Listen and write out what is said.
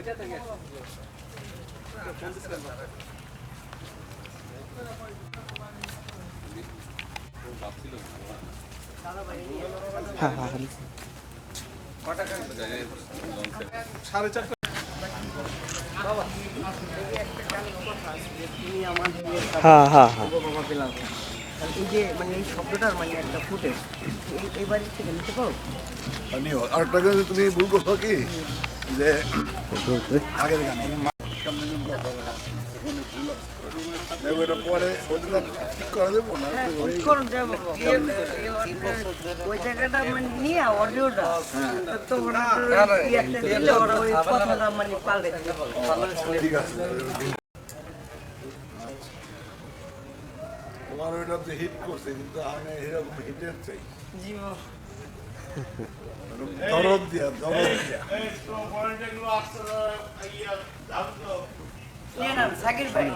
এই যে মানে এই শব্দটার মানে একটা ফুটে এই বাড়ি থেকে নিতে পারো। আরেকটা তুমি ভুল করছো কি যে আগের গানে পরে ঠিক করা যাবো না ওই জায়গাটা মানে নিয়ে অডিওটা তো ওরা ওই কথাটা মানে পাল্টে ঠিক আছে। তোমার ওইটা তো হিট করছে কিন্তু আমি এরকম হিটের চাই দরদ দিয়া সাকির ভাই